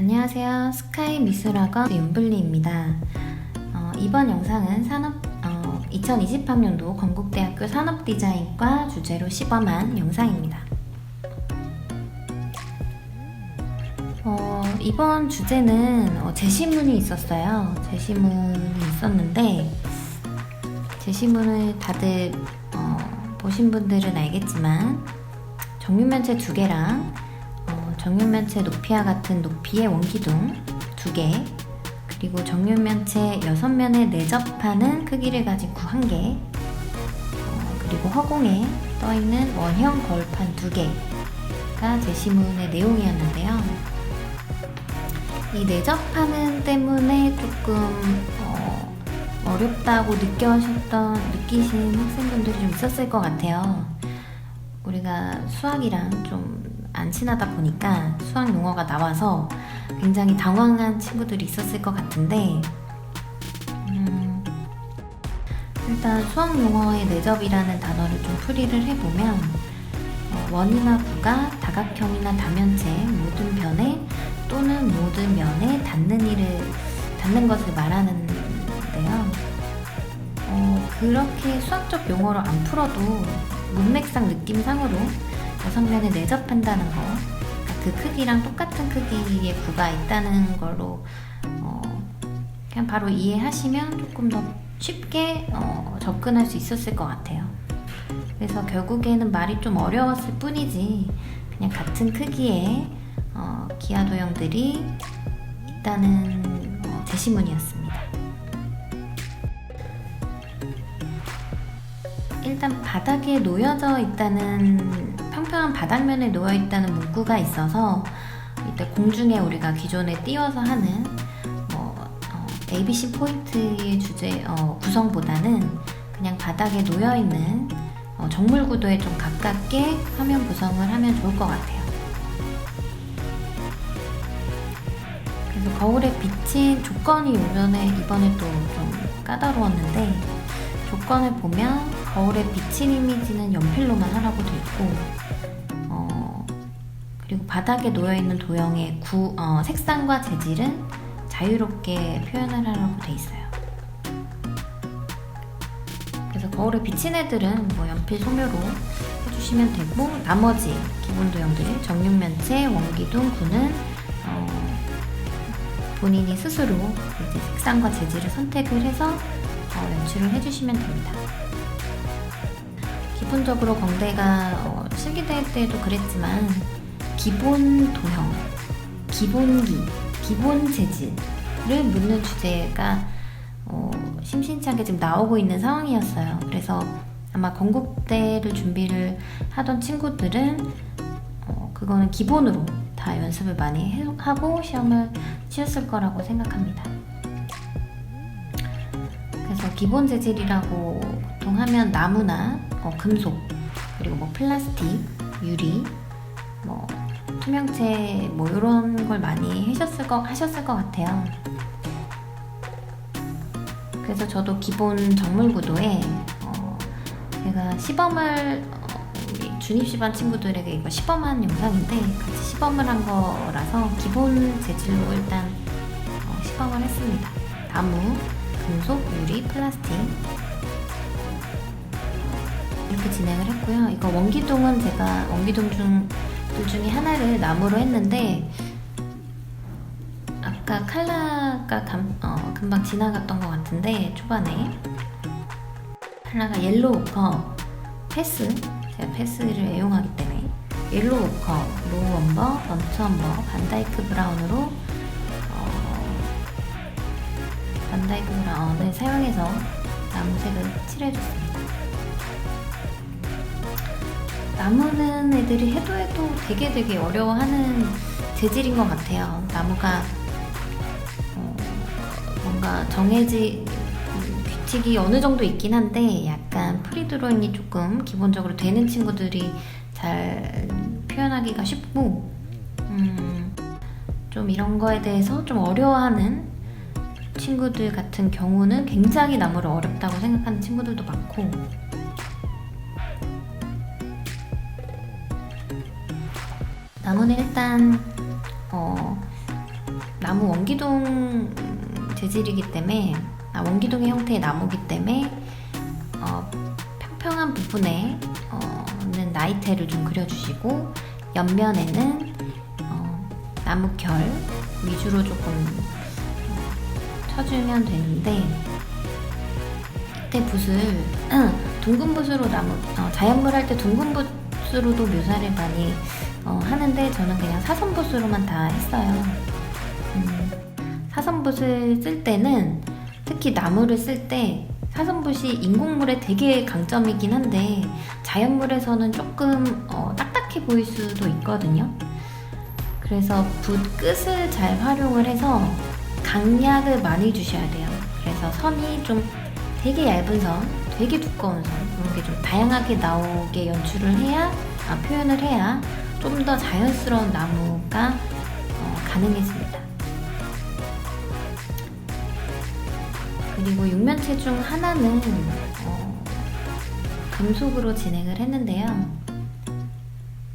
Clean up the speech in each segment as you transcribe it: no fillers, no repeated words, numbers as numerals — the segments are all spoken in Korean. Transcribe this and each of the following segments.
안녕하세요. 스카이 미술학원 윤블리입니다. 이번 영상은 2020학년도 건국대학교 산업디자인과 주제로 시범한 영상입니다. 이번 주제는 제시문이 있었어요. 제시문이 있었는데 제시문을 다들 보신 분들은 알겠지만 정육면체 2개랑 정육면체 높이와 같은 높이의 원기둥 2개, 그리고 정육면체 6면에 내접하는 크기를 가진 구 1개, 그리고 허공에 떠있는 원형 거울판 2개가 제시문의 내용이었는데요. 이 내접하는 때문에 조금 어렵다고 느끼신 학생분들이 좀 있었을 것 같아요. 우리가 수학이랑 좀 안 친하다 보니까 수학 용어가 나와서 굉장히 당황한 친구들이 있었을 것 같은데, 일단 수학 용어의 내접이라는 단어를 좀 풀이를 해보면 원이나 구가 다각형이나 다면체 모든 변에 또는 모든 면에 닿는 것을 말하는데요. 그렇게 수학적 용어로 안 풀어도 문맥상 느낌상으로 6면에 내접한다는 거, 그러니까 그 크기랑 똑같은 크기의 구가 있다는 걸로 그냥 바로 이해하시면 조금 더 쉽게 접근할 수 있었을 것 같아요. 그래서 결국에는 말이 좀 어려웠을 뿐이지 그냥 같은 크기의 기하 도형들이 있다는 제시문이었습니다. 일단 바닥에 놓여져 있다는, 평평한 바닥면에 놓여 있다는 문구가 있어서 이때 공중에 우리가 기존에 띄워서 하는 ABC 포인트의 구성보다는 그냥 바닥에 놓여 있는 정물 구도에 좀 가깝게 화면 구성을 하면 좋을 것 같아요. 그래서 거울에 비친 조건이 이번에 또 좀 까다로웠는데, 조건을 보면 거울에 비친 이미지는 연필로만 하라고 돼 있고, 그리고 바닥에 놓여있는 도형의 색상과 재질은 자유롭게 표현을 하라고 돼 있어요. 그래서 거울에 비친 애들은 연필 소묘로 해주시면 되고, 나머지 기본 도형들, 정육면체, 원기둥, 구는 본인이 스스로 이제 색상과 재질을 선택을 해서 연출을 해주시면 됩니다. 기본적으로 건대가 실기대회 때도 그랬지만 기본 도형, 기본기, 기본 재질을 묻는 주제가 심심찮게 지금 나오고 있는 상황이었어요. 그래서 아마 건국대를 준비를 하던 친구들은 그거는 기본으로 다 연습을 많이 하고 시험을 치렀을 거라고 생각합니다. 그래서 기본 재질이라고 보통 하면 나무나 금속, 그리고 플라스틱, 유리, 투명체 이런 걸 많이 하셨을 것 같아요. 그래서 저도 기본 정물 구도에 제가 시범을 우리 준입시반 친구들에게 이거 시범한 영상인데 같이 시범을 한 거라서 기본 재질로 일단 시범을 했습니다. 나무, 금속, 유리, 플라스틱 이렇게 진행을 했고요. 이거 원기둥은 제가 원기둥 중에 하나를 나무로 했는데 아까 칼라가 금방 지나갔던 것 같은데, 초반에 칼라가 옐로우 오커 패스, 제가 패스를 애용하기 때문에 옐로우 오커, 로우 엄버, 번트 엄버, 반다이크 브라운으로 반다이크 브라운을 사용해서 나무색을 칠해줬습니다. 나무는 애들이 해도 되게 어려워하는 재질인 것 같아요. 나무가 뭔가 규칙이 어느 정도 있긴 한데 약간 프리 드로잉이 조금 기본적으로 되는 친구들이 잘 표현하기가 쉽고, 좀 이런 거에 대해서 좀 어려워하는 친구들 같은 경우는 굉장히 나무를 어렵다고 생각하는 친구들도 많고, 나무는 일단 나무 원기둥 재질이기 때문에 원기둥의 형태의 나무기 때문에 평평한 부분에 는 나이테를 좀 그려주시고 옆면에는 나무 결 위주로 조금 쳐주면 되는데, 이때 붓을 둥근 붓으로 자연물 할 때 둥근 붓으로도 묘사를 많이 하는데 저는 그냥 사선붓으로만 다 했어요. 사선붓을 쓸 때는 특히 나무를 쓸 때 사선붓이 인공물에 되게 강점이긴 한데 자연물에서는 조금 딱딱해 보일 수도 있거든요. 그래서 붓 끝을 잘 활용을 해서 강약을 많이 주셔야 돼요. 그래서 선이 좀 되게 얇은 선, 되게 두꺼운 선, 이런 게 좀 다양하게 나오게 연출을 해야, 표현을 해야 좀 더 자연스러운 나무가 가능해집니다. 그리고 육면체 중 하나는 금속으로 진행을 했는데요.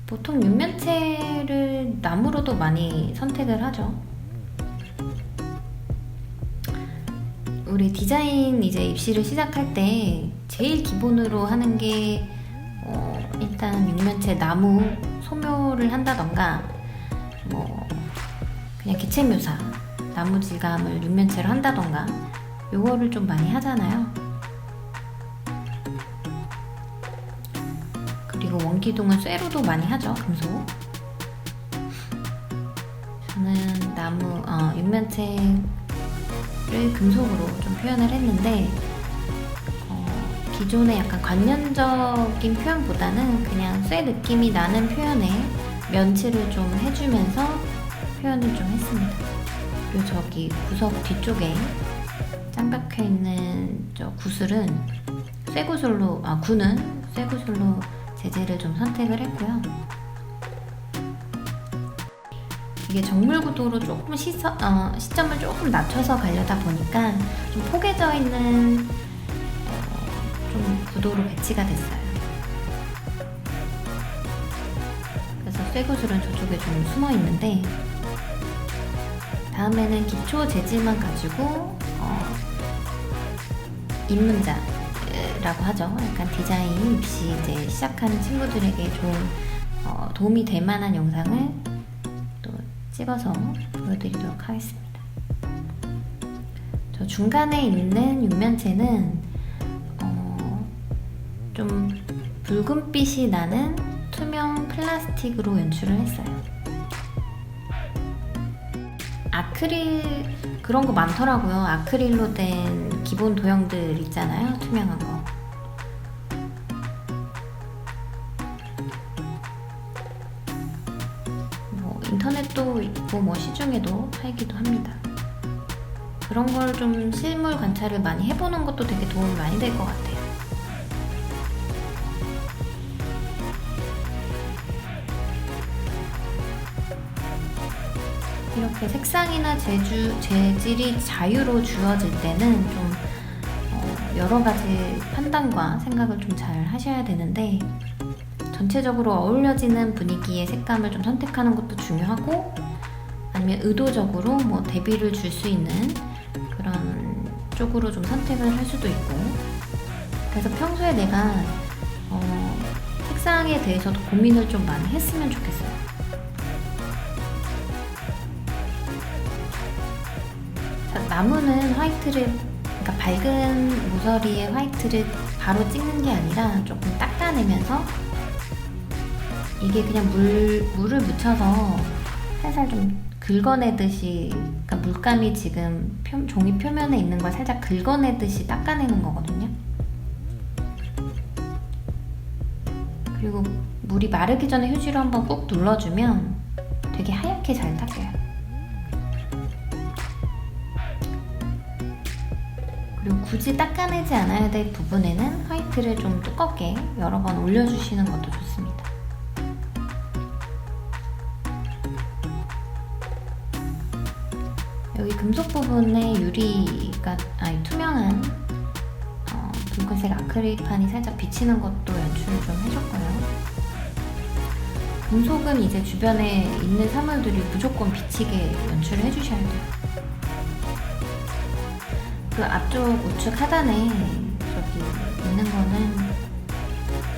보통 육면체를 나무로도 많이 선택을 하죠. 우리 디자인 이제 입시를 시작할 때 제일 기본으로 하는 게 일단 육면체 나무 소묘를 한다던가 그냥 기체 묘사, 나무 질감을 육면체로 한다던가 요거를 좀 많이 하잖아요. 그리고 원기둥은 쇠로도 많이 하죠, 금속. 저는 육면체를 금속으로 좀 표현을 했는데 기존의 약간 관념적인 표현보다는 그냥 쇠 느낌이 나는 표현에 면치를 좀 해주면서 표현을 좀 했습니다. 그리고 저기 구석 뒤쪽에 짱박혀 있는 저 구슬은 구는 쇠구슬로 재질을 좀 선택을 했고요. 이게 정물 구도로 조금 시점을 조금 낮춰서 가려다 보니까 좀 포개져 있는 좀 구도로 배치가 됐어요. 그래서 쇠구슬은 저쪽에 좀 숨어 있는데, 다음에는 기초 재질만 가지고 입문자라고 하죠. 약간 디자인 입시 이제 시작하는 친구들에게 좀 도움이 될 만한 영상을 또 찍어서 보여드리도록 하겠습니다. 저 중간에 있는 육면체는 좀 붉은빛이 나는 투명 플라스틱으로 연출을 했어요. 아크릴 그런 거 많더라고요. 아크릴로 된 기본 도형들 있잖아요, 투명한 거. 인터넷도 있고 시중에도 팔기도 합니다. 그런 걸 좀 실물 관찰을 많이 해보는 것도 되게 도움이 많이 될 것 같아요. 이렇게 색상이나 재질이 자유로 주어질 때는 좀 여러 가지 판단과 생각을 좀 잘 하셔야 되는데, 전체적으로 어울려지는 분위기의 색감을 좀 선택하는 것도 중요하고, 아니면 의도적으로 대비를 줄 수 있는 그런 쪽으로 좀 선택을 할 수도 있고. 그래서 평소에 내가 색상에 대해서도 고민을 좀 많이 했으면 좋겠어요. 나무는 화이트를, 그러니까 밝은 모서리에 화이트를 바로 찍는 게 아니라 조금 닦아내면서, 이게 그냥 물을 묻혀서 살살 좀 긁어내듯이, 그러니까 물감이 지금 종이 표면에 있는 걸 살짝 긁어내듯이 닦아내는 거거든요. 그리고 물이 마르기 전에 휴지로 한번 꾹 눌러주면 되게 하얗게 잘 닦여요. 그리고 굳이 닦아내지 않아야 될 부분에는 화이트를 좀 두껍게 여러 번 올려주시는 것도 좋습니다. 여기 금속 부분에 투명한 붉은색 아크릴판이 살짝 비치는 것도 연출을 좀 해줬고요. 금속은 이제 주변에 있는 사물들이 무조건 비치게 연출을 해주셔야 돼요. 그 앞쪽 우측 하단에 저기 있는 거는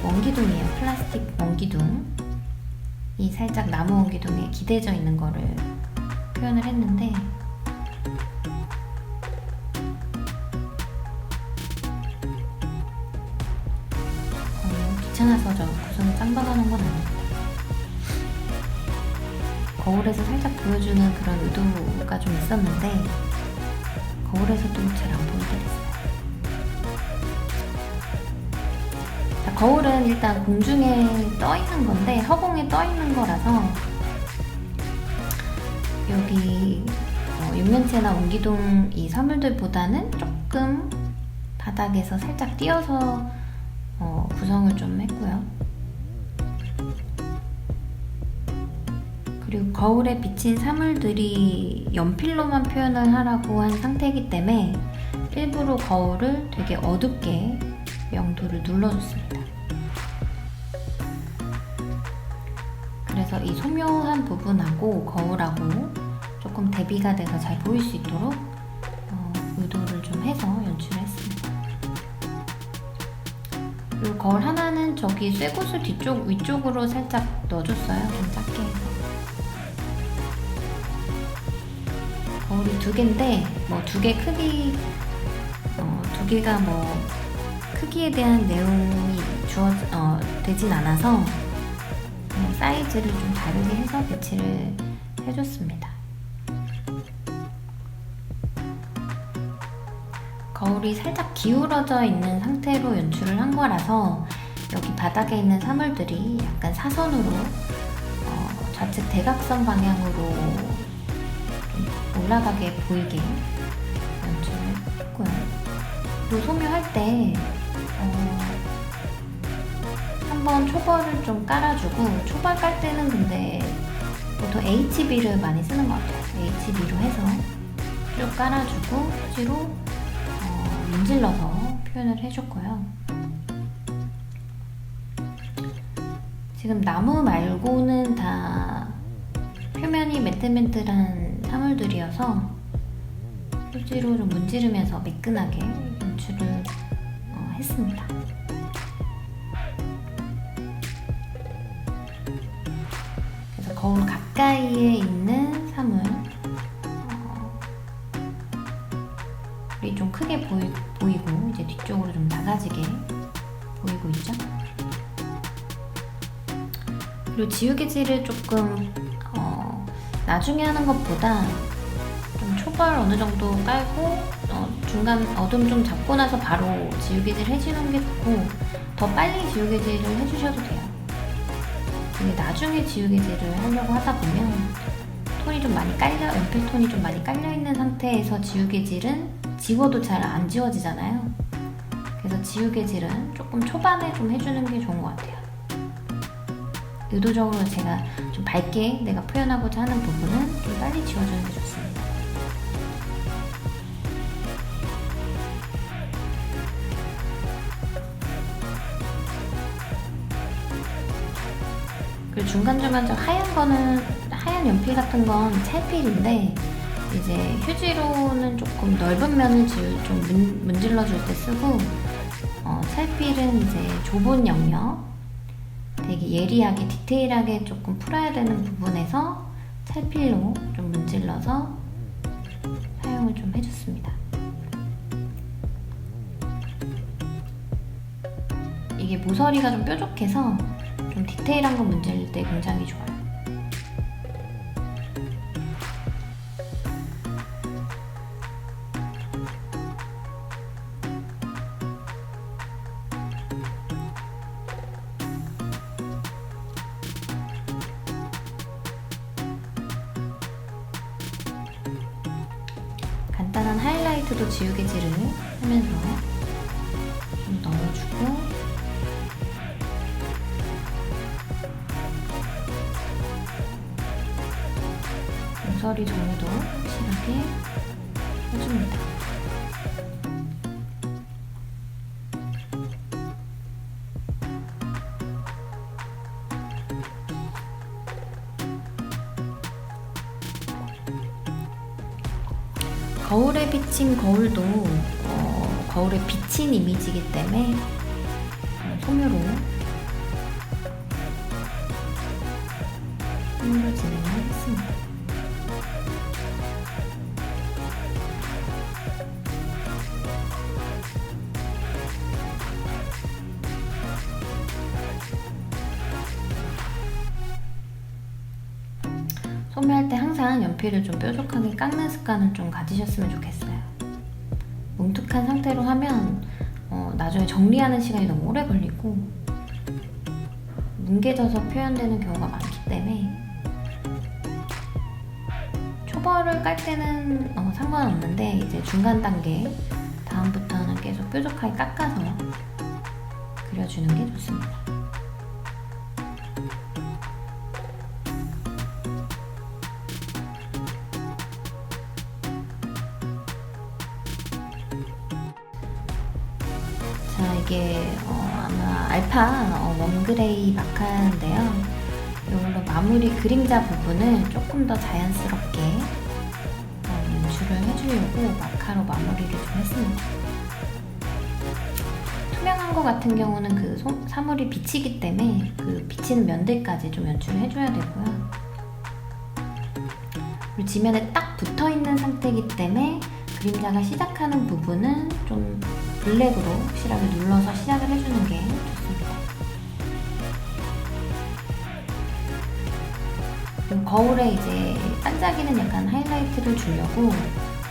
원기둥이에요. 플라스틱 원기둥. 이 살짝 나무 원기둥에 기대져 있는 거를 표현을 했는데, 귀찮아서 저 구성을 짱 박아놓은 건 아니에요. 거울에서 살짝 보여주는 그런 의도가 좀 있었는데 거울에서도 잘 안 보여드렸어요. 자, 거울은 일단 공중에 떠 있는 건데, 허공에 떠 있는 거라서 여기 육면체나 원기둥 이 사물들보다는 조금 바닥에서 살짝 띄어서 구성을 좀 했고요. 그리고 거울에 비친 사물들이 연필로만 표현을 하라고 한 상태이기 때문에 일부러 거울을 되게 어둡게 명도를 눌러줬습니다. 그래서 이 소묘한 부분하고 거울하고 조금 대비가 돼서 잘 보일 수 있도록 의도를 좀 해서 연출을 했습니다. 그리고 거울 하나는 저기 쇠구슬 뒤쪽 위쪽으로 살짝 넣어줬어요. 좀 작게 해서. 거울이 두 개인데 뭐 두 개 크기 두 개가 뭐 크기에 대한 내용이 되진 않아서 그냥 사이즈를 좀 다르게 해서 배치를 해줬습니다. 거울이 살짝 기울어져 있는 상태로 연출을 한 거라서 여기 바닥에 있는 사물들이 약간 사선으로 좌측 대각선 방향으로 올라가게 보이게 연출을 했고요. 그리고 소묘할 때 한번 초벌을 좀 깔아주고, 초벌 깔 때는 근데 보통 HB를 많이 쓰는 것 같아요. HB로 해서 쭉 깔아주고 휴지로 문질러서 표현을 해줬고요. 지금 나무 말고는 다 표면이 매끈매끈한 사물들이어서 휴지로 좀 문지르면서 매끈하게 연출을 했습니다. 그래서 거울 가까이에 있는 사물이 좀 크게 보이고 이제 뒤쪽으로 좀 작아지게 보이고 있죠. 그리고 지우개질을 조금 나중에 하는 것보다 좀 초벌 어느 정도 깔고 중간 어둠 좀 잡고 나서 바로 지우개질 해주는 게 좋고, 더 빨리 지우개질을 해주셔도 돼요. 근데 나중에 지우개질을 하려고 하다 보면 톤이 좀 많이 연필 톤이 좀 많이 깔려 있는 상태에서 지우개질은 지워도 잘 안 지워지잖아요. 그래서 지우개질은 조금 초반에 좀 해주는 게 좋은 것 같아요. 의도적으로 제가 좀 밝게 내가 표현하고자 하는 부분은 좀 빨리 지워주는 게 좋습니다. 그리고 중간중간 저 하얀 연필 같은 건 찰필인데, 이제 휴지로는 조금 넓은 면을 좀 문질러 줄 때 쓰고, 찰필은 이제 좁은 영역, 되게 예리하게 디테일하게 조금 풀어야 되는 부분에서 찰필로 좀 문질러서 사용을 좀 해줬습니다. 이게 모서리가 좀 뾰족해서 좀 디테일한 거 문질 때 굉장히 좋아요. 간단한 하이라이트도 지우개질을 하면서 좀 넣어주고, 모서리 정리도 확실하게 해줍니다. 거울에 비친 거울도 거울에 비친 이미지이기 때문에 소묘로 진행을 하겠습니다. 소묘할 때 항상 연필을 좀 뾰족하게 깎는 습관을 좀 가지셨으면 좋겠어요. 뭉툭한 상태로 하면 나중에 정리하는 시간이 너무 오래 걸리고 뭉개져서 표현되는 경우가 많기 때문에 초벌을 깔 때는 상관없는데 이제 중간 단계 다음부터는 계속 뾰족하게 깎아서 그려주는 게 좋습니다. 자, 이게 아마 알파 웜그레이 마카인데요. 이걸로 마무리 그림자 부분을 조금 더 자연스럽게 연출을 해주려고 마카로 마무리를 좀 했습니다. 투명한 거 같은 경우는 그 사물이 비치기 때문에 그 비치는 면들까지 좀 연출을 해줘야 되고요. 그리고 지면에 딱 붙어있는 상태이기 때문에 그림자가 시작하는 부분은 좀 블랙으로 확실하게 눌러서 시작을 해주는 게 좋습니다. 그리고 거울에 이제 반짝이는 약간 하이라이트를 주려고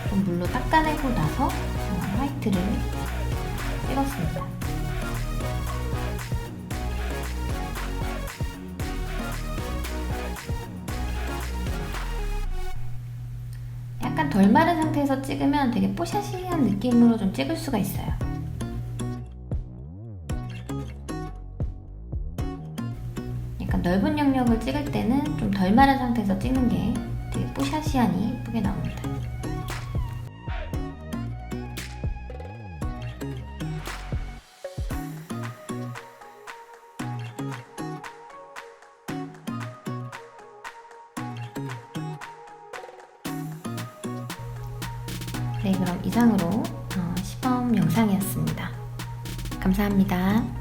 좀 물로 닦아내고 나서 화이트를 찍었습니다. 약간 덜 마른 상태에서 찍으면 되게 뽀샤시한 느낌으로 좀 찍을 수가 있어요. 약간 넓은 영역을 찍을 때는 좀 덜 마른 상태에서 찍는 게 되게 뽀샤시하니 예쁘게 나옵니다. 네, 그럼 이상으로 시범 영상이었습니다. 감사합니다.